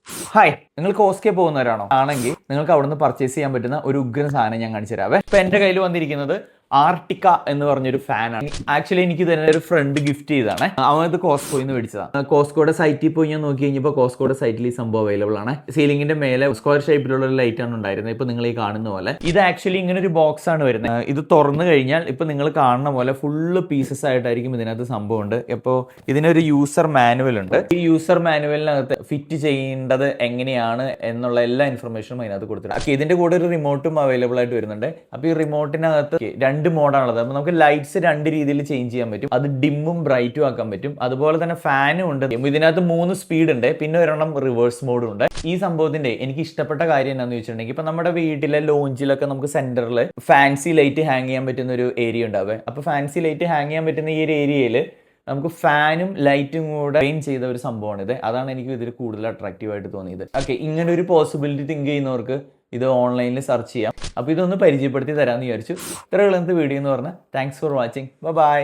Hi, നിങ്ങൾ കോസ്കെ പോകുന്നവരാണോ? ആണെങ്കിൽ നിങ്ങൾക്ക് അവിടുന്ന് പർച്ചേസ് ചെയ്യാൻ പറ്റുന്ന ഒരു ഉഗ്രൻ സാധനം ഞാൻ കാണിച്ചു തരാവേ. ഇപ്പൊ എന്റെ കയ്യിൽ വന്നിരിക്കുന്നത് ആർട്ടിക്ക എന്ന് പറഞ്ഞൊരു ഫാനാണ്. ആക്ച്വലി എനിക്ക് തന്നെ ഒരു ഫ്രണ്ട് ഗിഫ്റ്റ് ചെയ്താണ്. അവൻ ഇത് കോസ്കോയിൽ നിന്ന് മേടിച്ചതാണ്. കോസ്കോയുടെ സൈറ്റിൽ പോയി ഞാൻ നോക്കി കഴിഞ്ഞപ്പോൾ കോസ്കോയുടെ സൈറ്റിൽ ഈ സംഭവം അവൈലബിൾ ആണ്. സീലിംഗിന്റെ മേലെ സ്ക്വയർ ഷേപ്പിലുള്ള ഒരു ലൈറ്റ് ആണ് ഉണ്ടായിരുന്നത്. ഇപ്പൊ നിങ്ങൾ ഈ കാണുന്ന പോലെ ഇത് ആക്ച്വലി ഇങ്ങനെ ഒരു ബോക്സ് ആണ് വരുന്നത്. ഇത് തുറന്നു കഴിഞ്ഞാൽ ഇപ്പൊ നിങ്ങൾ കാണുന്ന പോലെ ഫുള്ള് പീസസ് ആയിട്ടായിരിക്കും ഇതിനകത്ത് സംഭവം ഉണ്ട്. ഇപ്പോൾ ഇതിനൊരു യൂസർ മാനുവൽ ഉണ്ട്. ഈ യൂസർ മാനുവലിനകത്ത് ഫിറ്റ് ചെയ്യേണ്ടത് എങ്ങനെയാണ് എന്നുള്ള എല്ലാ ഇൻഫർമേഷനും അതിനകത്ത് കൊടുത്തിട്ടുണ്ട്. ഇതിന്റെ കൂടെ ഒരു റിമോട്ടും അവൈലബിൾ ആയിട്ട് വരുന്നുണ്ട്. അപ്പോൾ ഈ റിമോട്ടിനകത്ത് രണ്ട് മോഡാണുള്ളത്. അപ്പോൾ നമുക്ക് ലൈറ്റ്സ് രണ്ട് രീതിയിൽ ചേഞ്ച് ചെയ്യാൻ പറ്റും. അത് ഡിമ്മും ബ്രൈറ്റും ആക്കാൻ പറ്റും. അതുപോലെ തന്നെ ഫാനും ഉണ്ട്. ഇതിനകത്ത് 3 സ്പീഡ് ഉണ്ട്, പിന്നെ ഒരെണ്ണം റിവേഴ്സ് മോഡും ഉണ്ട്. ഈ സംഭവത്തിന്റെ എനിക്ക് ഇഷ്ടപ്പെട്ട കാര്യം എന്താണെന്ന് വെച്ചിട്ടുണ്ടെങ്കിൽ ഇപ്പൊ നമ്മുടെ വീട്ടിലെ ലോഞ്ചിലൊക്കെ നമുക്ക് സെന്ററിൽ ഫാൻസി ലൈറ്റ് ഹാങ് ചെയ്യാൻ പറ്റുന്ന ഒരു ഏരിയ ഉണ്ടാവുക. അപ്പോൾ ഫാൻസി ലൈറ്റ് ഹാങ് ചെയ്യാൻ പറ്റുന്ന ഈ ഒരു ഏരിയയിൽ നമുക്ക് ഫാനും ലൈറ്റും കൂടെ ട്രെയിൻ ചെയ്ത ഒരു സംഭവമാണിത്. അതാണ് എനിക്ക് ഇതിൽ കൂടുതൽ അട്രാക്റ്റീവ് ആയിട്ട് തോന്നിയത്. ഓക്കെ, ഇങ്ങനെ ഒരു പോസിബിലിറ്റി തിങ്ക് ചെയ്യുന്നവർക്ക് ഇത് ഓൺലൈനിൽ സെർച്ച് ചെയ്യാം. അപ്പോൾ ഇതൊന്ന് പരിചയപ്പെടുത്തി തരാമെന്ന് വിചാരിച്ചു. ഇത്രയുള്ള വീഡിയോ എന്ന് പറഞ്ഞാൽ താങ്ക്സ് ഫോർ വാച്ചിങ്. ബൈ.